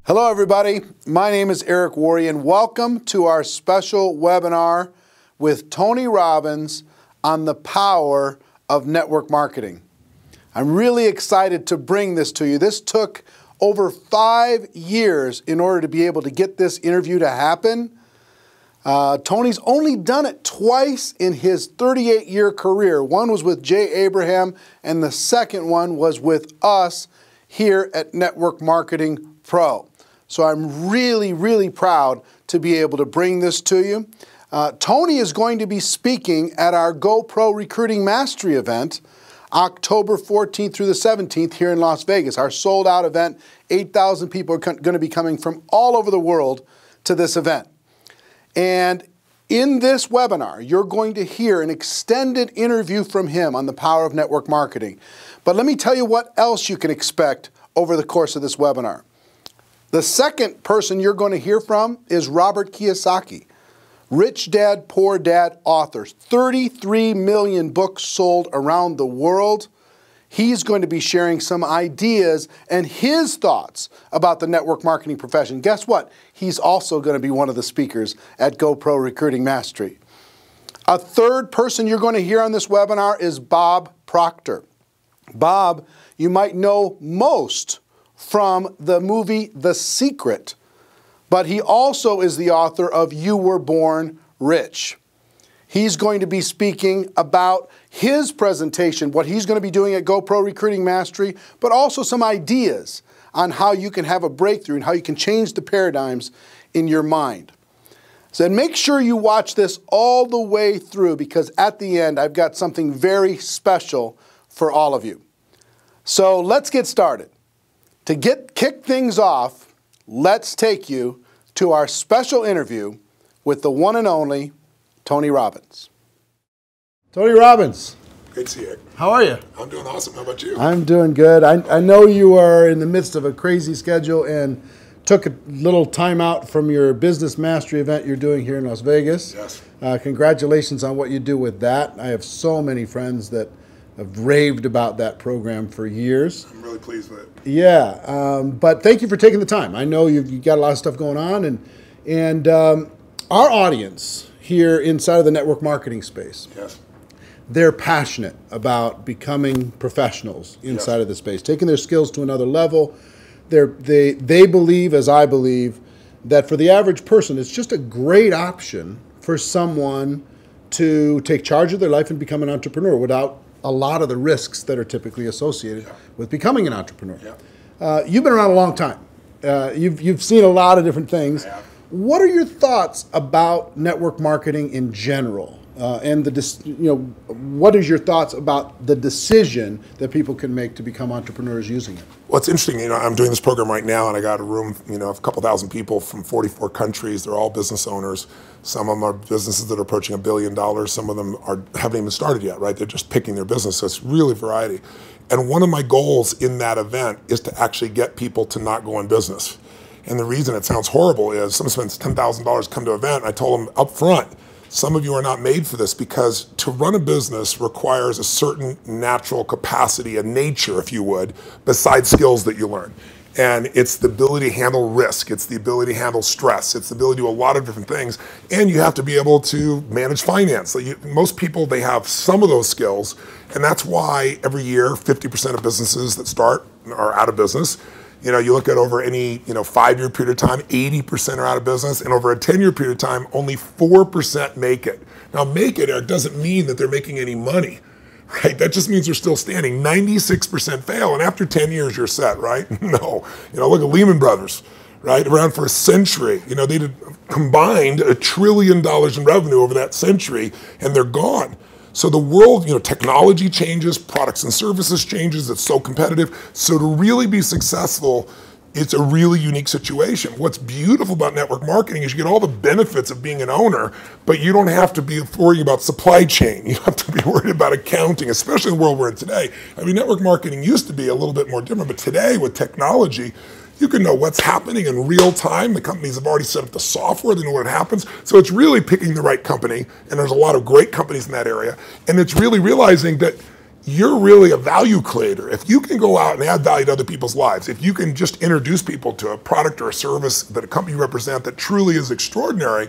Hello everybody, my name is Eric Worre and welcome to our special webinar with Tony Robbins on the power of network marketing. I'm really excited to bring this to you. This took over 5 years in order to be able to get this interview to happen. Tony's only done it twice in his 38-year career. One was with Jay Abraham and the second one was with us here at Network Marketing Pro. So I'm really proud to be able to bring this to you. Tony is going to be speaking at our GoPro Recruiting Mastery event, October 14th through the 17th here in Las Vegas. Our sold out event, 8,000 people are going to be coming from all over the world to this event. And in this webinar, you're going to hear an extended interview from him on the power of network marketing. But let me tell you what else you can expect over the course of this webinar. The second person you're going to hear from is Robert Kiyosaki, Rich Dad, Poor Dad author, 33 million books sold around the world. He's going to be sharing some ideas and his thoughts about the network marketing profession. Guess what? He's also going to be one of the speakers at GoPro Recruiting Mastery. A third person you're going to hear on this webinar is Bob Proctor. Bob, you might know most from the movie The Secret, but he also is the author of You Were Born Rich. He's going to be speaking about his presentation, what he's going to be doing at GoPro Recruiting Mastery, but also some ideas on how you can have a breakthrough and how you can change the paradigms in your mind. So make sure you watch this all the way through because at the end I've got something very special for all of you. So let's get started. To kick things off, let's take you to our special interview with the one and only Tony Robbins. Tony Robbins. Great to see you. How are you? I'm doing awesome. How about you? I'm doing good. I know you are in the midst of a crazy schedule and took a little time out from your business mastery event you're doing here in Las Vegas. Yes. Congratulations on what you do with that. I have so many friends that have raved about that program for years. I'm really pleased with it. Yeah, but thank you for taking the time. I know you've got a lot of stuff going on, and our audience here inside of the network marketing space, yes, they're passionate about becoming professionals inside of the space, taking their skills to another level. They believe, as I believe, that for the average person, it's just a great option for someone to take charge of their life and become an entrepreneur without a lot of the risks that are typically associated with becoming an entrepreneur. You've been around a long time. You've seen a lot of different things. What are your thoughts about network marketing in general? What is your thoughts about the decision that people can make to become entrepreneurs using it? Well, it's interesting. I'm doing this program right now, and I got a room, of a couple thousand people from 44 countries. They're all business owners. Some of them are businesses that are approaching $1 billion. Some of them haven't even started yet, right? They're just picking their business. So it's really variety. And one of my goals in that event is to actually get people to not go in business. And the reason it sounds horrible is someone spends $10,000 to come to an event. And I told them up front, some of you are not made for this because to run a business requires a certain natural capacity, a nature, if you would, besides skills that you learn. And it's the ability to handle risk. It's the ability to handle stress. It's the ability to do a lot of different things. And you have to be able to manage finance. Most people, they have some of those skills. And that's why every year, 50% of businesses that start are out of business. You look at over any 5-year period of time, 80% are out of business, and over a 10-year period of time, only 4% make it. Now, make it, Eric, doesn't mean that they're making any money, right? That just means they're still standing. 96% fail, and after 10 years, you're set, right? No. Look at Lehman Brothers, right? Around for a century. They did combined $1 trillion in revenue over that century, and they're gone. So the world, technology changes, products and services changes, it's so competitive. So to really be successful, it's a really unique situation. What's beautiful about network marketing is you get all the benefits of being an owner, but you don't have to be worrying about supply chain. You don't have to be worried about accounting, especially in the world we're in today. Network marketing used to be a little bit more different, but today with technology, you can know what's happening in real time. The companies have already set up the software, they know what happens. So it's really picking the right company, and there's a lot of great companies in that area. And it's really realizing that you're really a value creator. If you can go out and add value to other people's lives, if you can just introduce people to a product or a service that a company you represent that truly is extraordinary,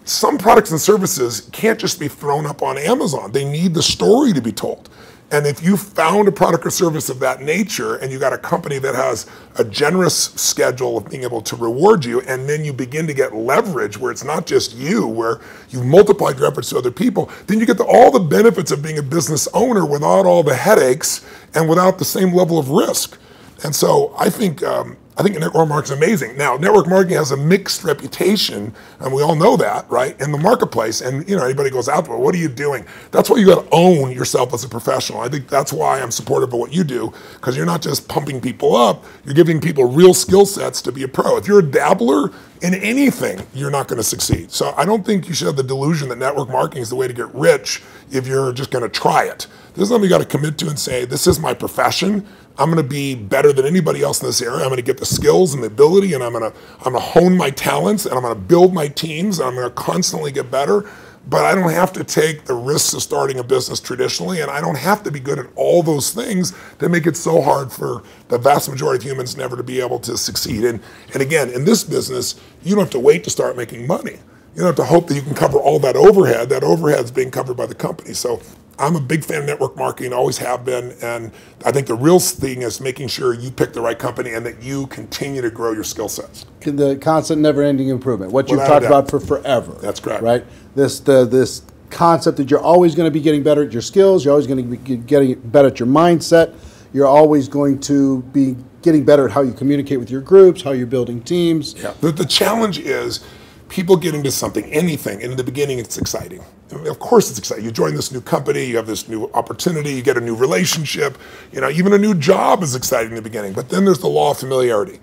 some products and services can't just be thrown up on Amazon. They need the story to be told. And if you found a product or service of that nature and you got a company that has a generous schedule of being able to reward you, and then you begin to get leverage where it's not just you, where you've multiplied your efforts to other people, then you get all the benefits of being a business owner without all the headaches and without the same level of risk. And so I think network marketing is amazing. Now, network marketing has a mixed reputation, and we all know that, right, in the marketplace. And anybody goes out there, what are you doing? That's why you got to own yourself as a professional. I think that's why I'm supportive of what you do, because you're not just pumping people up, you're giving people real skill sets to be a pro. If you're a dabbler in anything, you're not going to succeed. So I don't think you should have the delusion that network marketing is the way to get rich if you're just going to try it. This is something you got to commit to and say, this is my profession. I'm going to be better than anybody else in this area. I'm going to get the skills and the ability, and I'm going to hone my talents, and I'm going to build my teams, and I'm going to constantly get better. But I don't have to take the risks of starting a business traditionally, and I don't have to be good at all those things that make it so hard for the vast majority of humans never to be able to succeed. And again, in this business, you don't have to wait to start making money. You don't have to hope that you can cover all that overhead. That overhead is being covered by the company. So I'm a big fan of network marketing, always have been, and I think the real thing is making sure you pick the right company and that you continue to grow your skill sets. The constant never-ending improvement, what you've talked about for forever. That's correct. Right? This concept that you're always going to be getting better at your skills, you're always going to be getting better at your mindset, you're always going to be getting better at how you communicate with your groups, how you're building teams. Yeah. The challenge is people get into something, anything, and in the beginning it's exciting. Of course it's exciting. You join this new company, you have this new opportunity, you get a new relationship, even a new job is exciting in the beginning, but then there's the law of familiarity.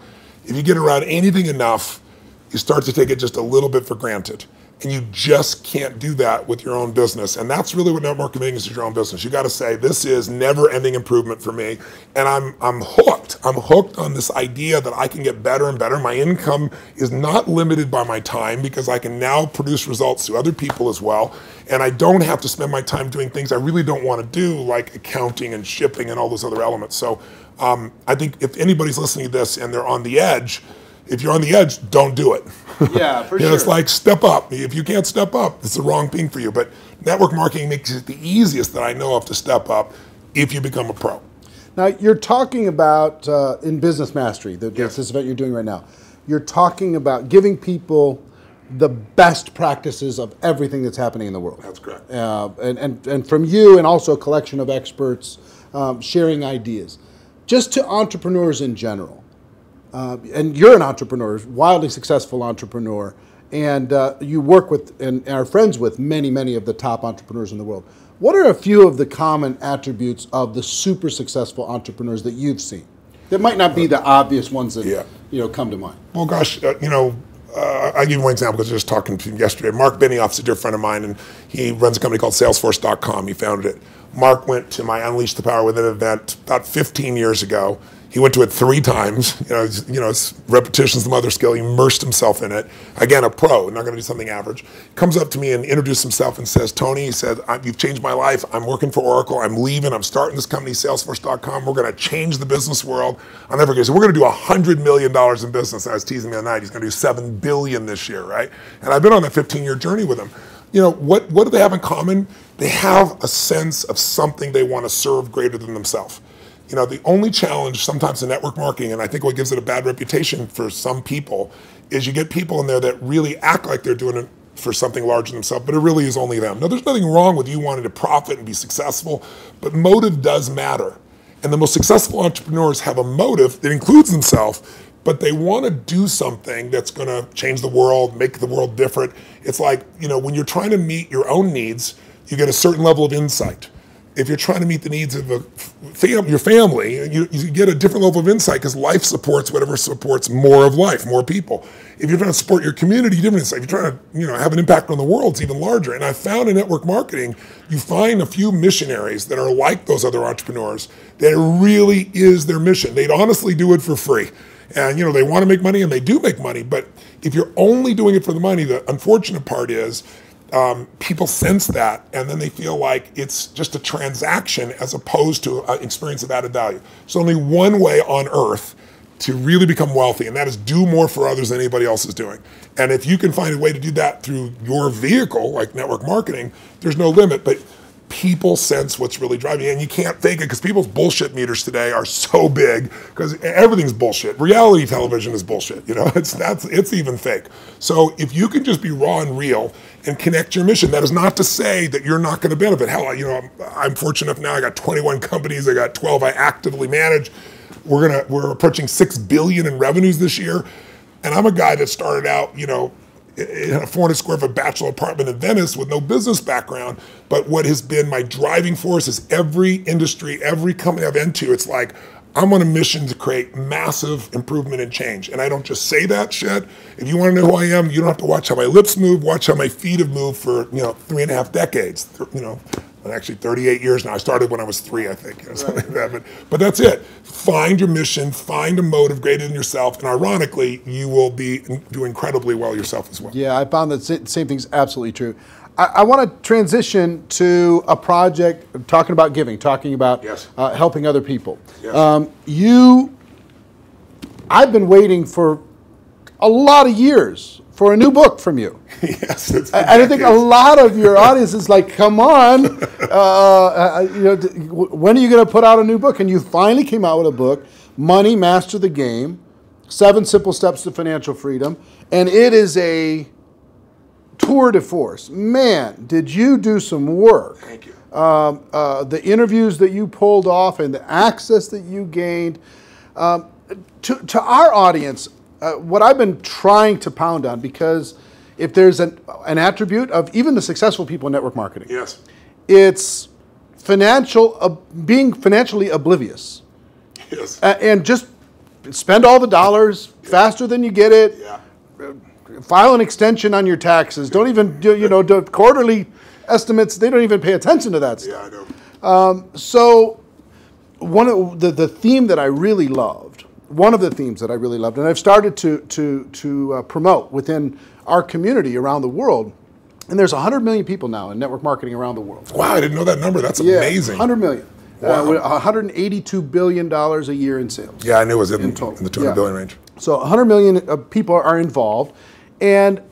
If you get around anything enough, you start to take it just a little bit for granted. And you just can't do that with your own business. And that's really what network marketing is your own business. You got to say, this is never-ending improvement for me. And I'm hooked. I'm hooked on this idea that I can get better and better. My income is not limited by my time because I can now produce results to other people as well. And I don't have to spend my time doing things I really don't want to do, like accounting and shipping and all those other elements. So I think if anybody's listening to this and they're on the edge, if you're on the edge, don't do it. Yeah, for sure. It's like step up. If you can't step up, it's the wrong thing for you. But network marketing makes it the easiest that I know of to step up if you become a pro. Now, you're talking about, in Business Mastery, this event you're doing right now, you're talking about giving people the best practices of everything that's happening in the world. That's correct. And from you and also a collection of experts sharing ideas. Just to entrepreneurs in general. And you're an entrepreneur, wildly successful entrepreneur, and you work with and are friends with many of the top entrepreneurs in the world. What are a few of the common attributes of the super successful entrepreneurs that you've seen? That might not be the obvious ones that come to mind. Well, gosh, I'll give you one example because I was just talking to him yesterday. Mark Benioff's a dear friend of mine, and he runs a company called Salesforce.com. He founded it. Mark went to my Unleash the Power Within event about 15 years ago. He went to it 3 times. It's repetition's the mother skill. He immersed himself in it. Again, a pro, not going to do something average. Comes up to me and introduces himself and says, Tony, he said, you've changed my life. I'm working for Oracle. I'm leaving. I'm starting this company, Salesforce.com. We're going to change the business world. I'll never forget. So we're going to do $100 million in business. I was teasing me the other night. He's going to do $7 billion this year, right? And I've been on that 15-year journey with him. What do they have in common? They have a sense of something they want to serve greater than themselves. The only challenge sometimes in network marketing, and I think what gives it a bad reputation for some people, is you get people in there that really act like they're doing it for something larger than themselves, but it really is only them. Now, there's nothing wrong with you wanting to profit and be successful, but motive does matter. And the most successful entrepreneurs have a motive that includes themselves, but they want to do something that's going to change the world, make the world different. It's like, when you're trying to meet your own needs, you get a certain level of insight. If you're trying to meet the needs of your family, you get a different level of insight because life supports whatever supports more of life, more people. If you're trying to support your community, different insight. If you're trying to have an impact on the world, it's even larger. And I found in network marketing, you find a few missionaries that are like those other entrepreneurs that it really is their mission. They'd honestly do it for free. And they want to make money and they do make money. But if you're only doing it for the money, the unfortunate part is people sense that, and then they feel like it's just a transaction as opposed to an experience of added value. There's only one way on earth to really become wealthy, and that is do more for others than anybody else is doing. And if you can find a way to do that through your vehicle, like network marketing, there's no limit. But people sense what's really driving you, and you can't fake it because people's bullshit meters today are so big because everything's bullshit. Reality television is bullshit. You know, it's even fake. So if you can just be raw and real and connect your mission, that is not to say that you're not going to benefit. Hell, you know, I'm fortunate enough now. I got 21 companies. I got 12 I actively manage. We're approaching $6 billion in revenues this year, and I'm a guy that started out, you know, in a 400 square foot bachelor apartment in Venice with no business background. But what has been my driving force is every industry, every company I've been to, it's like, I'm on a mission to create massive improvement and change. And I don't just say that shit. If you want to know who I am, you don't have to watch how my lips move, watch how my feet have moved for, you know, 3.5 decades, you know. Actually 38 years now. I started when I was 3, I think, you know, something like that. But that's it. Find your mission, find a motive greater than yourself, and ironically, you will do incredibly well yourself as well. Yeah, I found that same thing's absolutely true. I want to transition to a project talking about giving, talking about helping other people. Yes. I've been waiting for a lot of years for a new book from you. Yes, it's I think a lot of your audience is like, come on, you know, when are you going to put out a new book? And you finally came out with a book, Money, Master the Game, 7 Simple Steps to Financial Freedom. And it is a tour de force. Man, did you do some work. Thank you. The interviews that you pulled off and the access that you gained. To our audience, what I've been trying to pound on, because if there's an attribute of even the successful people in network marketing, yes, it's being financially oblivious. Yes. And just spend all the dollars faster than you get it. Yeah. File an extension on your taxes. Don't even do, you know, do quarterly estimates. They don't even pay attention to that stuff. Yeah, I know. So one of the theme that I really loved, one of the themes that I really loved, and I've started to promote within our community around the world, and there's 100 million people now in network marketing around the world. Wow, I didn't know that number. That's amazing. 100 million. Wow. $182 billion a year in sales. Yeah, I knew it was in the total. 200 billion range. So 100 million people are involved, and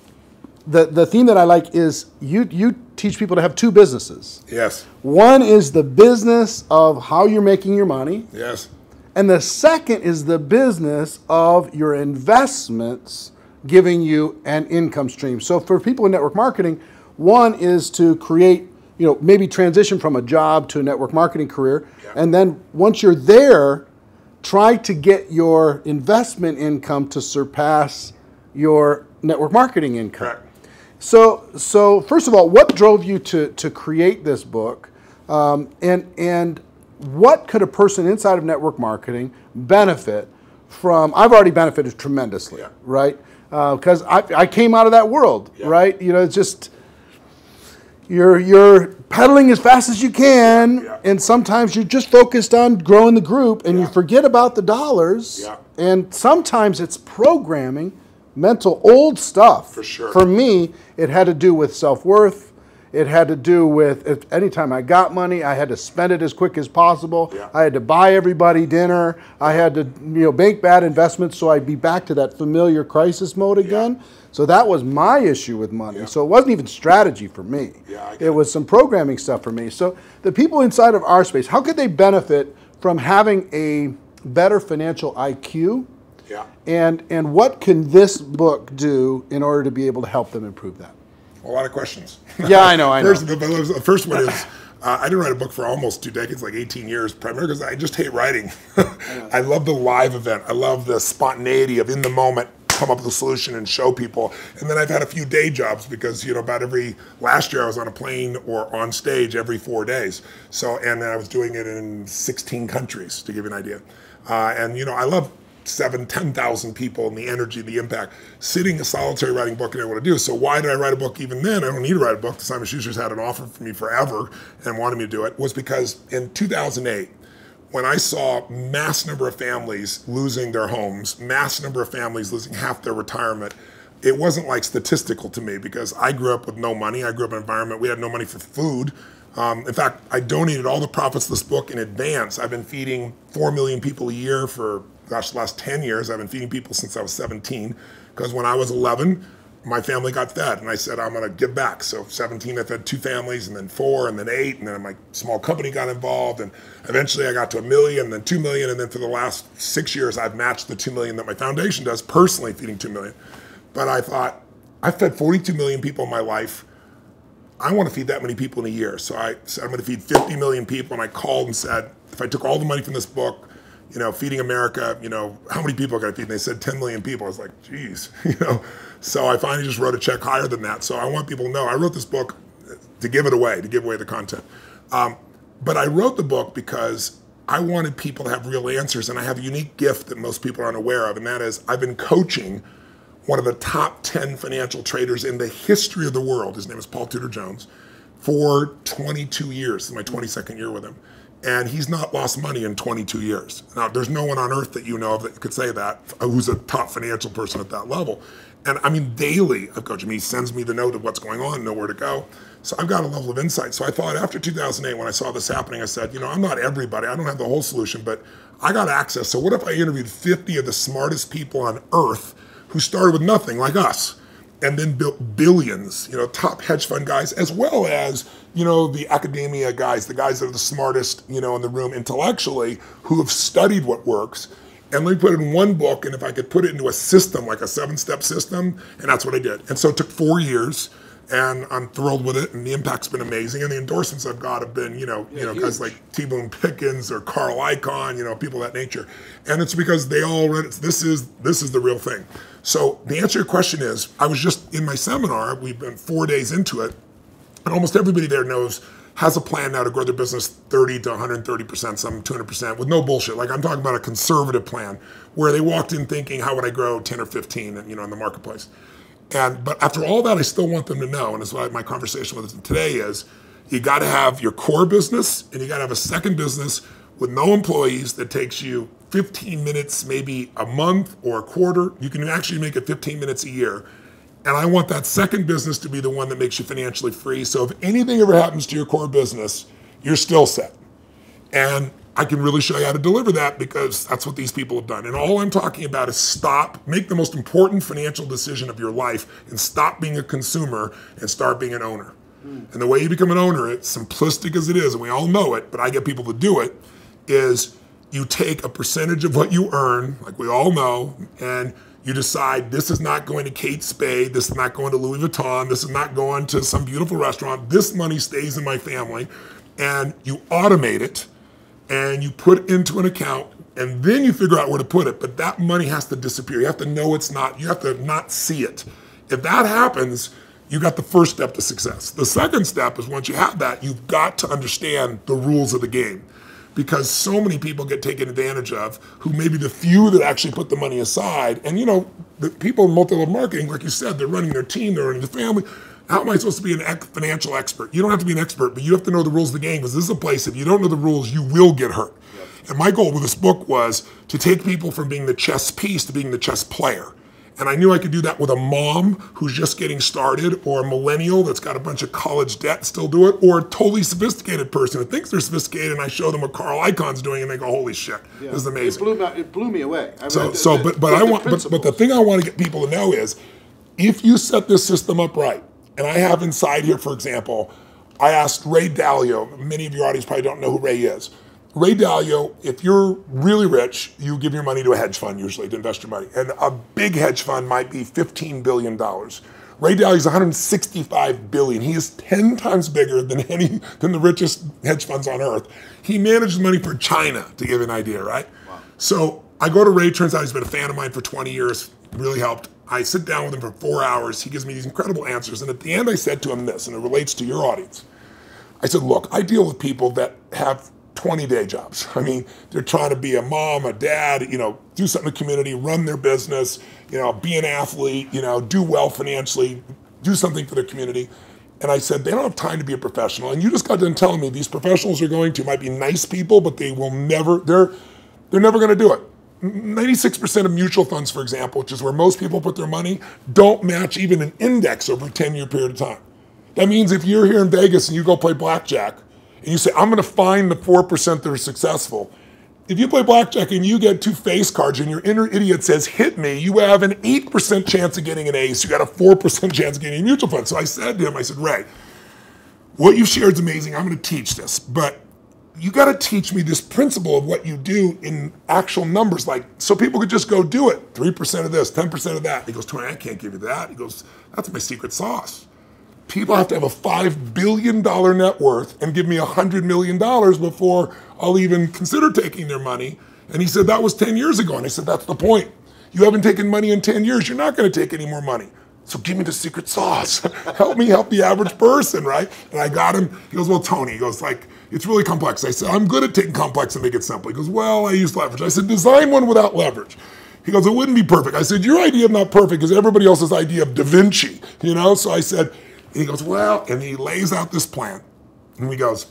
the theme that I like is you teach people to have 2 businesses. Yes. One is the business of how you're making your money. Yes. And the second is the business of your investments giving you an income stream. So for people in network marketing, one is to create, you know, maybe transition from a job to a network marketing career. Yeah. And then once you're there, try to get your investment income to surpass your network marketing income. Correct. So first of all, what drove you to create this book? And what could a person inside of network marketing benefit from? I've already benefited tremendously, right? Because I came out of that world, right? You know, it's just you're pedaling as fast as you can, and sometimes you're just focused on growing the group, and you forget about the dollars. Yeah. And sometimes it's programming, mental old stuff. For sure. For me, it had to do with self-worth. It had to do with anytime I got money, I had to spend it as quick as possible. Yeah. I had to buy everybody dinner. I had to, you know, make bad investments so I'd be back to that familiar crisis mode again. So that was my issue with money. So it wasn't even strategy for me. It was some programming stuff for me. So the people inside of our space, how could they benefit from having a better financial IQ? Yeah. And what can this book do in order to be able to help them improve that? A lot of questions. Yeah, I know. The first one is, I didn't write a book for almost 2 decades, like 18 years, primarily because I just hate writing. I love the live event. I love the spontaneity of in the moment, come up with a solution and show people. And then I've had a few day jobs because, you know, last year I was on a plane or on stage every 4 days. So, and I was doing it in 16 countries, to give you an idea. And, you know, I love 10,000 people and the energy, the impact. Sitting a solitary writing a book I didn't want to do. So why did I write a book even then? I don't need to write a book. Simon Schuster's had an offer for me forever and wanted me to do it. Was because in 2008, when I saw mass number of families losing their homes, mass number of families losing half their retirement, it wasn't like statistical to me because I grew up with no money. I grew up in an environment, we had no money for food. In fact, I donated all the profits of this book in advance. I've been feeding 4 million people a year for, gosh, the last 10 years. I've been feeding people since I was 17, because when I was 11, my family got fed, and I said, I'm gonna give back. So 17, I fed 2 families, and then 4, and then 8, and then my small company got involved, and eventually I got to 1 million, and then 2 million, and then for the last 6 years, I've matched the 2 million that my foundation does, personally feeding 2 million. But I thought, I fed 42 million people in my life. I want to feed that many people in a year. So I said, I'm going to feed 50 million people. And I called and said, if I took all the money from this book, Feeding America, how many people can I feed? And they said 10 million people. I was like, geez, So I finally just wrote a check higher than that. So I want people to know, I wrote this book to give it away, to give away the content. But I wrote the book because I wanted people to have real answers. And I have a unique gift that most people aren't aware of. And that is, I've been coaching one of the top 10 financial traders in the history of the world. His name is Paul Tudor Jones, for 22 years. This is my 22nd year with him. And he's not lost money in 22 years. Now, there's no one on earth that you know of that could say that, who's a top financial person at that level. And I mean, daily, I coach him. He sends me the note of what's going on, know where to go. So I've got a level of insight. So I thought after 2008, when I saw this happening, I said, I'm not everybody. I don't have the whole solution, but I got access. So what if I interviewed 50 of the smartest people on earth who started with nothing, like us, and then built billions, top hedge fund guys, as well as, the academia guys, the guys that are the smartest, in the room intellectually, who have studied what works. And let me put it in one book, and if I could put it into a system, like a 7-step system, and that's what I did. And so it took 4 years, and I'm thrilled with it, and the impact's been amazing. And the endorsements I've got have been, guys like T. Boone Pickens or Carl Icahn, people of that nature. And it's because they all read it. This is the real thing. So the answer to your question is, I was just in my seminar, we've been 4 days into it, and almost everybody there has a plan now to grow their business 30 to 130%, some 200%, with no bullshit. Like, I'm talking about a conservative plan where they walked in thinking, how would I grow 10 or 15, in the marketplace? But after all that, I still want them to know, and that's why my conversation with them today is, you got to have your core business, and you got to have a second business with no employees that takes you 15 minutes, maybe a month or a quarter. You can actually make it 15 minutes a year. And I want that second business to be the one that makes you financially free. So if anything ever happens to your core business, you're still set. And I can really show you how to deliver that, because that's what these people have done. And all I'm talking about is make the most important financial decision of your life, and stop being a consumer and start being an owner. And the way you become an owner, it's simplistic as it is, and we all know it, but I get people to do it, is you take a percentage of what you earn, like we all know, and you decide, this is not going to Kate Spade, this is not going to Louis Vuitton, this is not going to some beautiful restaurant, this money stays in my family, and you automate it, and you put it into an account, and then you figure out where to put it, but that money has to disappear. You have to know it's not, you have to not see it. If that happens, you got the first step to success. The second step is, once you have that, you've got to understand the rules of the game. Because so many people get taken advantage of, who may be the few that actually put the money aside. And the people in multi-level marketing, like you said, they're running their team, they're running the family. How am I supposed to be a financial expert? You don't have to be an expert, but you have to know the rules of the game, because this is a place, if you don't know the rules, you will get hurt. Yep. And my goal with this book was to take people from being the chess piece to being the chess player. And I knew I could do that with a mom who's just getting started, or a millennial that's got a bunch of college debt and still do it, or a totally sophisticated person who thinks they're sophisticated, and I show them what Carl Icahn's doing, and they go, holy shit, this is amazing. It blew me away. But the thing I want to get people to know is, if you set this system up right, and I have inside here, for example, I asked Ray Dalio, many of your audience probably don't know who Ray is. Ray Dalio, if you're really rich, you give your money to a hedge fund usually to invest your money. And a big hedge fund might be $15 billion. Ray Dalio's $165 billion. He is 10 times bigger than the richest hedge funds on earth. He manages money for China, to give you an idea, right? Wow. So I go to Ray, turns out he's been a fan of mine for 20 years, really helped. I sit down with him for 4 hours. He gives me these incredible answers. And at the end, I said to him this, and it relates to your audience. I said, look, I deal with people that have 20-day jobs. I mean, they're trying to be a mom, a dad, do something in the community, run their business, be an athlete, do well financially, do something for their community. And I said, they don't have time to be a professional. And you just got done telling me these professionals might be nice people, but they will never, they're never going to do it. 96% of mutual funds, for example, which is where most people put their money, don't match even an index over a 10-year period of time. That means if you're here in Vegas and you go play blackjack and you say, I'm going to find the 4% that are successful, if you play blackjack and you get 2 face cards and your inner idiot says, hit me, you have an 8% chance of getting an ace. You got a 4% chance of getting a mutual fund. So I said to him, I said, Ray, what you've shared is amazing. I'm going to teach this, but you got to teach me this principle of what you do in actual numbers, like so people could just go do it. 3% of this, 10% of that. He goes, Tony, I can't give you that. He goes, that's my secret sauce. People have to have a $5 billion net worth and give me $100 million before I'll even consider taking their money. And he said, that was 10 years ago. And I said, that's the point. You haven't taken money in 10 years. You're not going to take any more money. So give me the secret sauce. Help me help the average person, right? And I got him. He goes, well, Tony, he goes, like, it's really complex. I said, I'm good at taking complex and make it simple. He goes, well, I use leverage. I said, design one without leverage. He goes, it wouldn't be perfect. I said, your idea of not perfect is everybody else's idea of Da Vinci, you know? So I said, and he goes, well, and he lays out this plan. And he goes,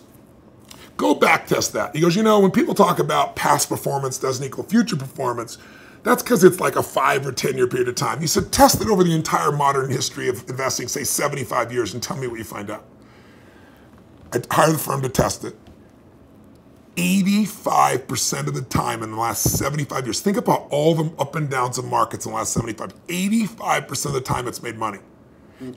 go back test that. He goes, you know, when people talk about past performance doesn't equal future performance, that's because it's like a 5 or 10 year period of time. He said, test it over the entire modern history of investing, say 75 years, and tell me what you find out. I hired the firm to test it. 85% of the time in the last 75 years, think about all the up and downs of markets in the last 75, 85% of the time it's made money.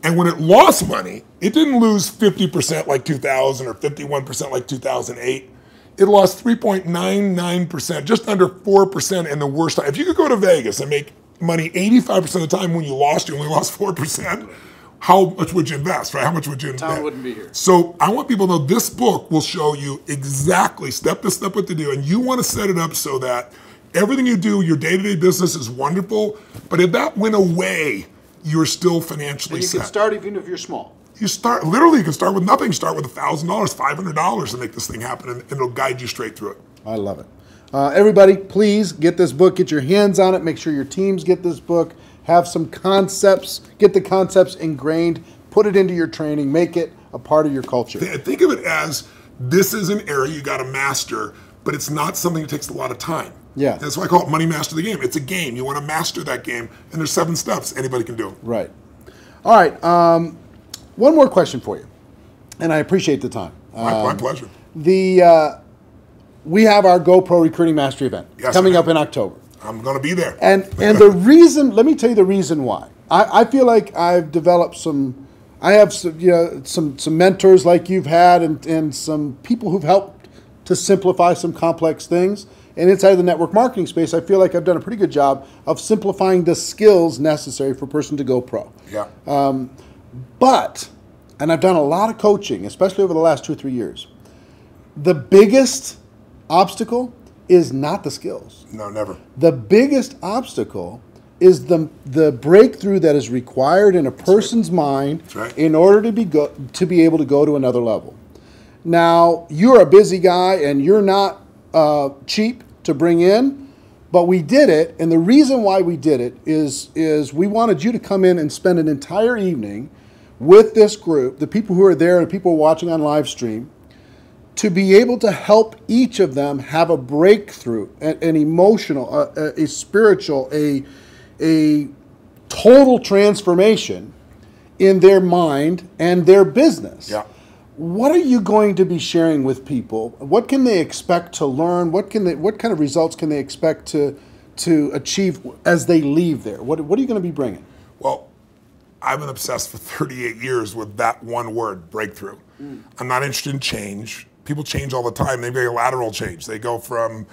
And when it lost money, it didn't lose 50% like 2000 or 51% like 2008. It lost 3.99%, just under 4% in the worst time. If you could go to Vegas and make money 85% of the time when you only lost 4%, how much would you invest, right? How much would you invest? Town wouldn't be here. So I want people to know this book will show you exactly step by step what to do. And you want to set it up so that everything you do, your day-to-day business is wonderful. But if that went away, you're still financially set. And you can start even if you're small. You start, literally, you can start with nothing. Start with $1,000, $500 to make this thing happen, and it'll guide you straight through it. I love it. Everybody, please get this book. Get your hands on it. Make sure your teams get this book. Have some concepts. Get the concepts ingrained. Put it into your training. Make it a part of your culture. Think of it as this is an area you got to master, but it's not something that takes a lot of time. Yeah. That's why I call it Money Master the Game. It's a game. You want to master that game, and there's 7 steps anybody can do. Right. All right. One more question for you, and I appreciate the time. My pleasure. We have our GoPro Recruiting Mastery event coming up in October. I'm going to be there. And the reason, let me tell you the reason why. I feel like I've developed I have some mentors like you've had and some people who've helped to simplify some complex things. And inside of the network marketing space, I feel like I've done a pretty good job of simplifying the skills necessary for a person to go pro. Yeah. And I've done a lot of coaching, especially over the last 2 or 3 years. The biggest obstacle is not the skills. No, never. The biggest obstacle is the breakthrough that is required in a person's mind in order to be able to go to another level. Now, you're a busy guy and you're not cheap to bring in, but we did it, and the reason why we did it is we wanted you to come in and spend an entire evening with this group, the people who are there and people watching on live stream, to be able to help each of them have a breakthrough, an emotional, a spiritual, a total transformation in their mind and their business. Yeah. What are you going to be sharing with people? What can they expect to learn? What kind of results can they expect to achieve as they leave there? What are you going to be bringing? Well, I've been obsessed for 38 years with that one word, breakthrough. I'm not interested in change. People change all the time. They make a lateral change. They go from,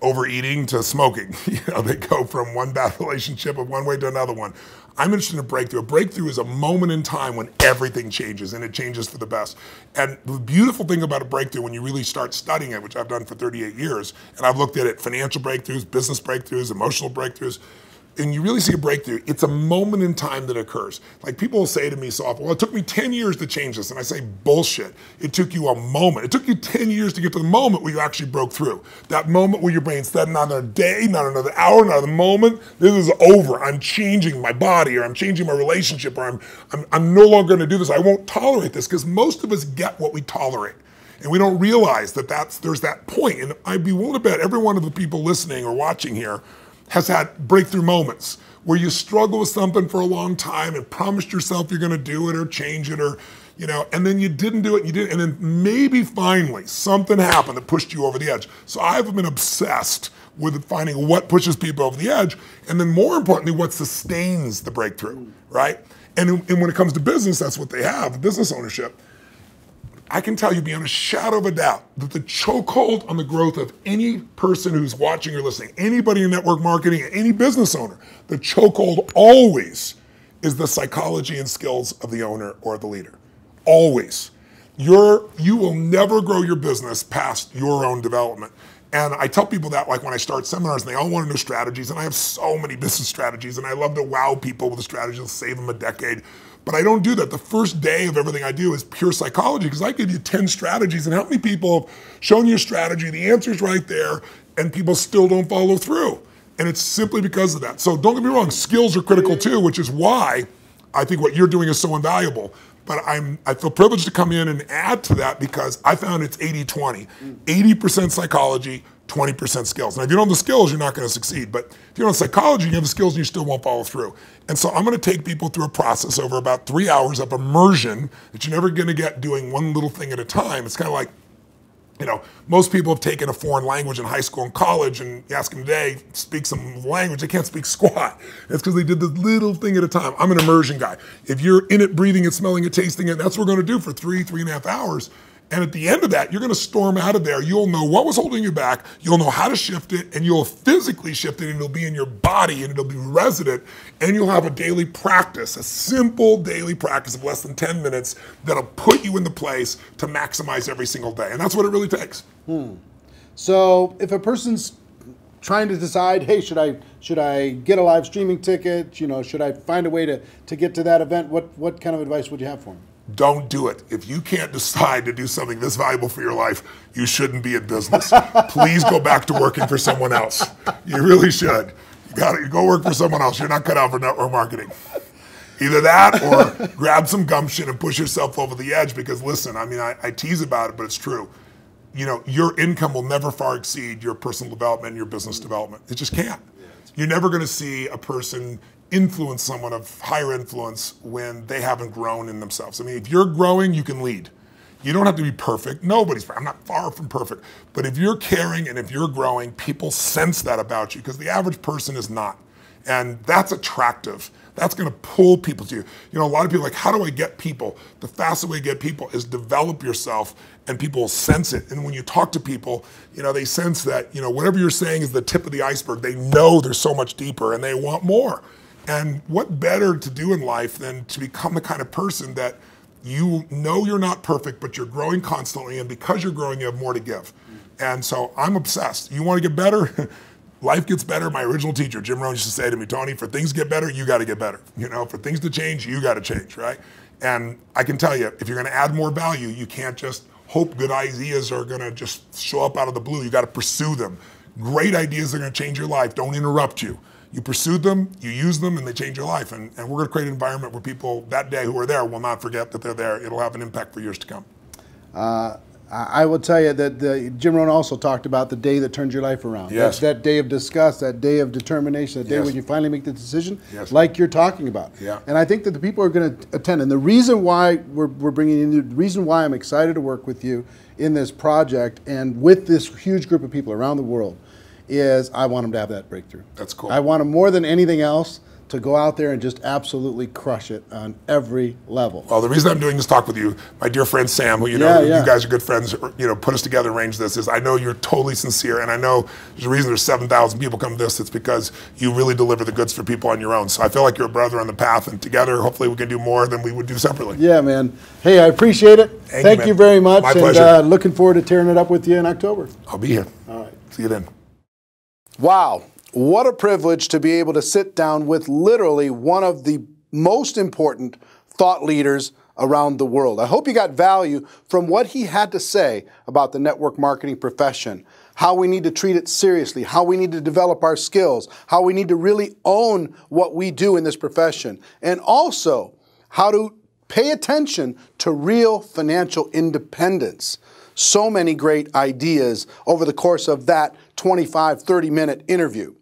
overeating to smoking. They go from one bad relationship of one way to another one. I'm interested in a breakthrough. A breakthrough is a moment in time when everything changes, and it changes for the best. And the beautiful thing about a breakthrough, when you really start studying it, which I've done for 38 years, and I've looked at it, financial breakthroughs, business breakthroughs, emotional breakthroughs, and you really see a breakthrough, it's a moment in time that occurs. Like people will say to me so often, well, it took me 10 years to change this. And I say, bullshit. It took you a moment. It took you 10 years to get to the moment where you actually broke through. That moment where your brain said, not another day, not another hour, not another moment. This is over. I'm changing my body, or I'm changing my relationship, or I'm no longer going to do this. I won't tolerate this, because most of us get what we tolerate. And we don't realize that there's that point. And I'd be willing to bet every one of the people listening or watching here has had breakthrough moments where you struggle with something for a long time and promised yourself you're going to do it or change it, or, you know, and then you didn't do it, and then maybe finally something happened that pushed you over the edge. So I've been obsessed with finding what pushes people over the edge, and then more importantly, what sustains the breakthrough, right? And when it comes to business, that's what they have, business ownership. I can tell you beyond a shadow of a doubt that the chokehold on the growth of any person who's watching or listening, anybody in network marketing, any business owner, the chokehold always is the psychology and skills of the owner or the leader. Always. You will never grow your business past your own development. And I tell people that, like, when I start seminars, and they all want to know strategies, and I have so many business strategies, and I love to wow people with the strategies, save them a decade. But I don't do that. The first day of everything I do is pure psychology, because I give you 10 strategies, and how many people have shown you a strategy, the answer's right there, and people still don't follow through. And it's simply because of that. So don't get me wrong, skills are critical too, which is why I think what you're doing is so invaluable. But I feel privileged to come in and add to that, because I found it's 80-20. 80% psychology, 20% skills. Now, if you don't have the skills, you're not going to succeed. But if you don't have psychology, you have the skills and you still won't follow through. And so I'm going to take people through a process over about 3 hours of immersion that you're never going to get doing one little thing at a time. It's kind of like, you know, most people have taken a foreign language in high school and college, and you ask them today, speak some language, they can't speak squat. It's because they did this little thing at a time. I'm an immersion guy. If you're in it, breathing it, smelling it, tasting it, that's what we're going to do for 3.5 hours. And at the end of that, you're going to storm out of there. You'll know what was holding you back. You'll know how to shift it, and you'll physically shift it, and it'll be in your body, and it'll be resident. And you'll have a daily practice, a simple daily practice of less than 10 minutes that'll put you in the place to maximize every single day. And that's what it really takes. So if a person's trying to decide, hey, should I get a live streaming ticket? You know, should I find a way to get to that event? What kind of advice would you have for them? Don't do it. If you can't decide to do something this valuable for your life, you shouldn't be in business. Please go back to working for someone else. You really should. You go work for someone else. You're not cut out for network marketing. Either that or grab some gumption and push yourself over the edge, because listen, I mean, I tease about it, but it's true. You know, your income will never far exceed your personal development and your business development. It just can't. You're never going to see a person influence someone of higher influence when they haven't grown in themselves. I mean, if you're growing, you can lead. You don't have to be perfect. Nobody's perfect. I'm not far from perfect. But if you're caring and if you're growing, people sense that about you, because the average person is not. And that's attractive. That's going to pull people to you. You know, a lot of people are like, how do I get people? The fastest way to get people is develop yourself, and people will sense it. And when you talk to people, you know, they sense that, you know, whatever you're saying is the tip of the iceberg. They know there's so much deeper, and they want more. And what better to do in life than to become the kind of person that you know you're not perfect, but you're growing constantly, and because you're growing, you have more to give. And so I'm obsessed. You want to get better? Life gets better. My original teacher, Jim Rohn, used to say to me, Tony, for things to get better, you got to get better. You know, for things to change, you got to change, right? And I can tell you, if you're going to add more value, you can't just hope good ideas are going to just show up out of the blue. You got to pursue them. Great ideas are going to change your life. Don't interrupt you. You pursue them, you use them, and they change your life. And we're going to create an environment where people that day who are there will not forget that they're there. It'll have an impact for years to come. I will tell you that Jim Rohn also talked about the day that turns your life around. Yes. That day of disgust, that day of determination, that day Yes. when you finally make the decision, Yes. like you're talking about. Yeah. And I think that the people are going to attend. And the reason why we're bringing in you, the reason why I'm excited to work with you in this project and with this huge group of people around the world is I want them to have that breakthrough. That's cool. I want them more than anything else to go out there and just absolutely crush it on every level. Well, the reason I'm doing this talk with you, my dear friend Sam, who you know, you guys are good friends, you know, put us together, arranged this, is I know you're totally sincere, and I know there's a reason there's 7,000 people come to this. It's because you really deliver the goods for people on your own. So I feel like you're a brother on the path, and together, hopefully, we can do more than we would do separately. Yeah, man. Hey, I appreciate it. Thank you very much. My pleasure. And looking forward to tearing it up with you in October. I'll be here. All right. See you then. Wow. What a privilege to be able to sit down with literally one of the most important thought leaders around the world. I hope you got value from what he had to say about the network marketing profession, how we need to treat it seriously, how we need to develop our skills, how we need to really own what we do in this profession, and also how to pay attention to real financial independence. so many great ideas over the course of that 25, 30-minute interview.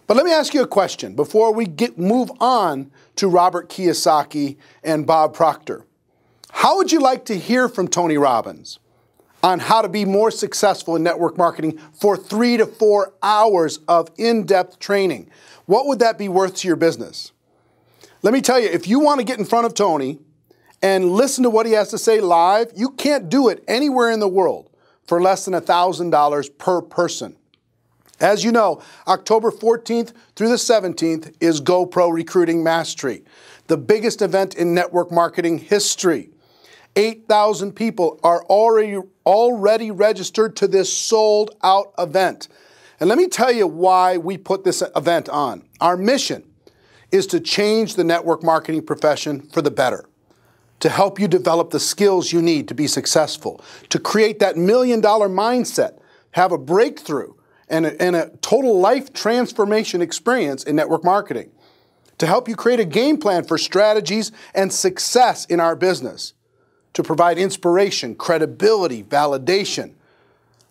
But let me ask you a question before we move on to Robert Kiyosaki and Bob Proctor. How would you like to hear from Tony Robbins on how to be more successful in network marketing for 3 to 4 hours of in-depth training? What would that be worth to your business? Let me tell you, if you want to get in front of Tony and listen to what he has to say live, you can't do it anywhere in the world for less than $1,000 per person. As you know, October 14th through the 17th is GoPro Recruiting Mastery, the biggest event in network marketing history. 8,000 people are already registered to this sold-out event. And let me tell you why we put this event on. Our mission is to change the network marketing profession for the better, to help you develop the skills you need to be successful, to create that $1 million mindset, have a breakthrough, and a total life transformation experience in network marketing, to help you create a game plan for strategies and success in our business, to provide inspiration, credibility, validation.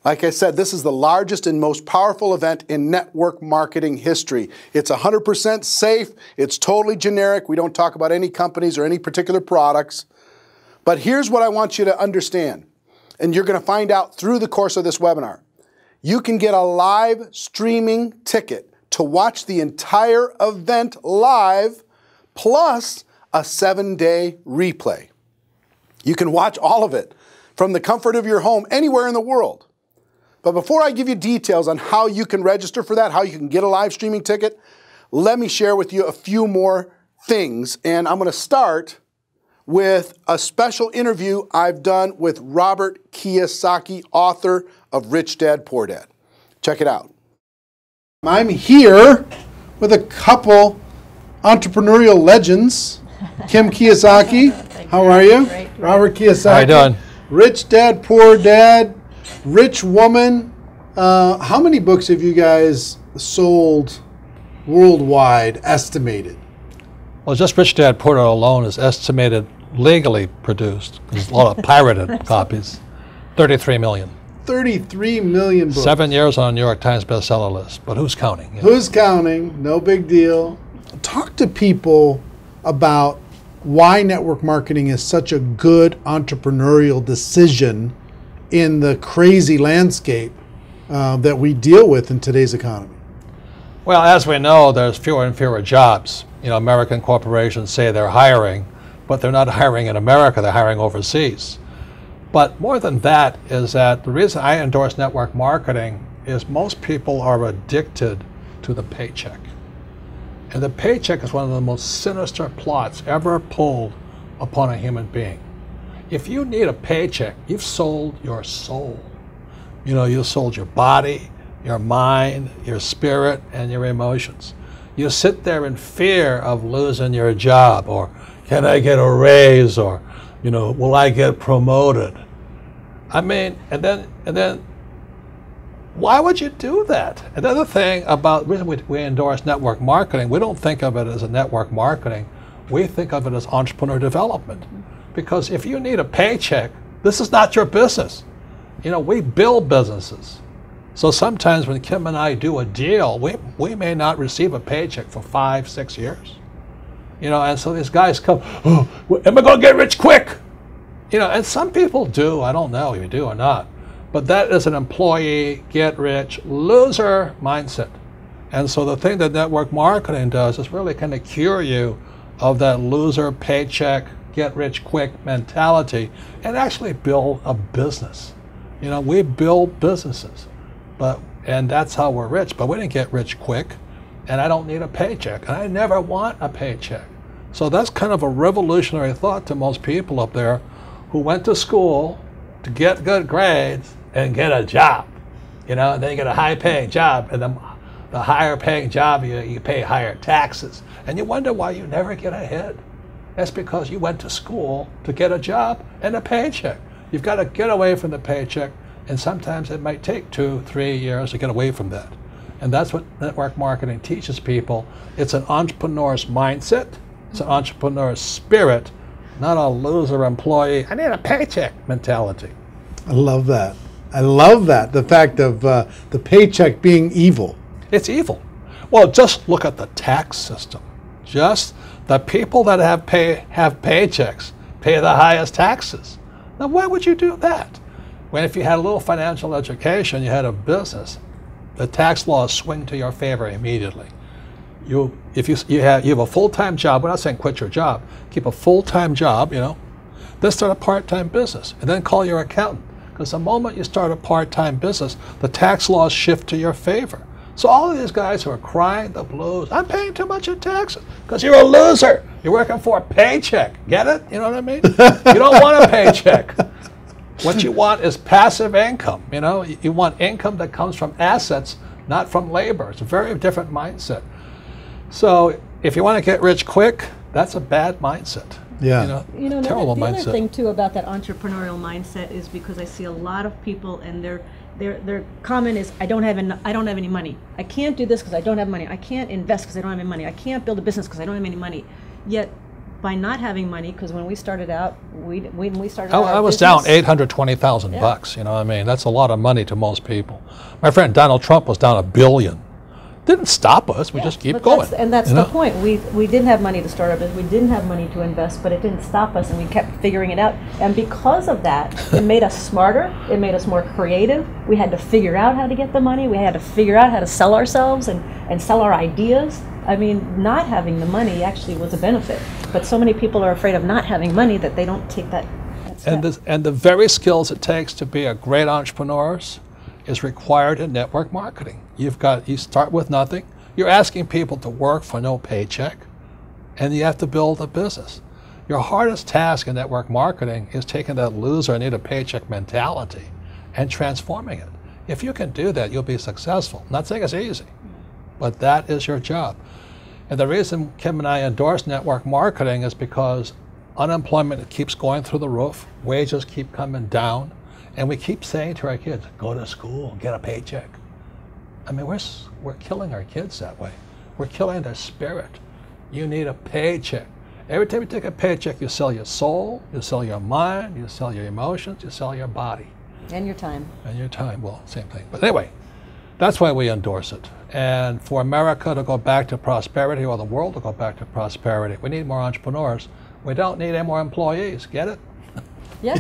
Like I said, this is the largest and most powerful event in network marketing history. It's 100% safe. It's totally generic. We don't talk about any companies or any particular products. But here's what I want you to understand, and you're going to find out through the course of this webinar. You can get a live streaming ticket to watch the entire event live, plus a 7-day replay. You can watch all of it from the comfort of your home anywhere in the world. But before I give you details on how you can register for that, how you can get a live streaming ticket, let me share with you a few more things. And I'm going to start with a special interview I've done with Robert Kiyosaki, author of Rich Dad, Poor Dad. Check it out. I'm here with a couple entrepreneurial legends. Kim Kiyosaki, how are you? Great. Robert Kiyosaki. How you doing? Rich Dad, Poor Dad, Rich Woman. How many books have you guys sold worldwide, estimated? Well, just Rich Dad, Poor Dad alone is estimated legally produced. There's a lot of pirated copies. 33 million. 33 million books. 7 years on a New York Times bestseller list, but who's counting? You know? Who's counting? No big deal. Talk to people about why network marketing is such a good entrepreneurial decision in the crazy landscape that we deal with in today's economy. Well, as we know, there's fewer and fewer jobs. You know, American corporations say they're hiring, but they're not hiring in America, they're hiring overseas. But more than that is that the reason I endorse network marketing is most people are addicted to the paycheck. And the paycheck is one of the most sinister plots ever pulled upon a human being. If you need a paycheck, you've sold your soul. You know, you sold your body, your mind, your spirit, and your emotions. You sit there in fear of losing your job, or can I get a raise, or, you know, will I get promoted? I mean, and then why would you do that? Another thing about the reason we endorse network marketing, we don't think of it as a network marketing. We think of it as entrepreneur development. Because if you need a paycheck, this is not your business. You know, we build businesses. So sometimes when Kim and I do a deal, we may not receive a paycheck for 5, 6 years. You know, and so these guys come, oh, am I going to get rich quick? You know, and some people do. I don't know if you do or not. But that is an employee, get rich, loser mindset. And so the thing that network marketing does is really kind of cure you of that loser paycheck, get rich quick mentality and actually build a business. You know, we build businesses, and that's how we're rich, but we didn't get rich quick, and I don't need a paycheck, and I never want a paycheck. So that's kind of a revolutionary thought to most people up there who went to school to get good grades and get a job, you know, and then you get a high-paying job, and the higher-paying job, you pay higher taxes, and you wonder why you never get ahead. That's because you went to school to get a job and a paycheck. You've got to get away from the paycheck, and sometimes it might take 2, 3 years to get away from that. And that's what network marketing teaches people. It's an entrepreneur's mindset, it's an entrepreneur's spirit, not a loser employee, I need a paycheck mentality. I love that. I love that. The fact of the paycheck being evil. It's evil. Well, just look at the tax system. Just the people that have paychecks pay the highest taxes. Now, why would you do that? When if you had a little financial education, you had a business, the tax laws swing to your favor immediately. If you have a full-time job, we're not saying quit your job, keep a full-time job, then start a part-time business, and then call your accountant. Because the moment you start a part-time business, the tax laws shift to your favor. So all of these guys who are crying the blues, I'm paying too much in taxes, because you're a loser. You're working for a paycheck. Get it? You know what I mean? You don't want a paycheck. What you want is passive income. You want income that comes from assets, not from labor. It's a very different mindset. So if you want to get rich quick, that's a bad mindset. Yeah. Terrible the mindset. other thing too about that entrepreneurial mindset is because I see a lot of people and their comment is I don't have any money. I can't do this because I don't have money. I can't invest because I don't have any money. I can't build a business because I don't have any money. Yet by not having money, because when we started out, I was down $820,000 You know what I mean? That's a lot of money to most people. My friend Donald Trump was down $1 billion. Didn't stop us. We just keep going. That's the point. We didn't have money to start our business. We didn't have money to invest, but it didn't stop us, and we kept figuring it out. And because of that, it made us smarter. It made us more creative. We had to figure out how to get the money. We had to figure out how to sell ourselves and sell our ideas. I mean, not having the money actually was a benefit. But so many people are afraid of not having money that they don't take that step. And the very skills it takes to be a great entrepreneur is required in network marketing. You start with nothing. You're asking people to work for no paycheck, and you have to build a business. Your hardest task in network marketing is taking that loser need a paycheck mentality and transforming it. If you can do that, you'll be successful. I'm not saying it's easy, but that is your job. And the reason Kim and I endorse network marketing is because unemployment keeps going through the roof, wages keep coming down, and we keep saying to our kids, go to school, get a paycheck. I mean, we're killing our kids that way. We're killing their spirit. You need a paycheck. Every time you take a paycheck, you sell your soul, you sell your mind, you sell your emotions, you sell your body. And your time. And your time, well, same thing. But anyway, that's why we endorse it. And for America to go back to prosperity, or the world to go back to prosperity, we need more entrepreneurs. We don't need any more employees. Get it? You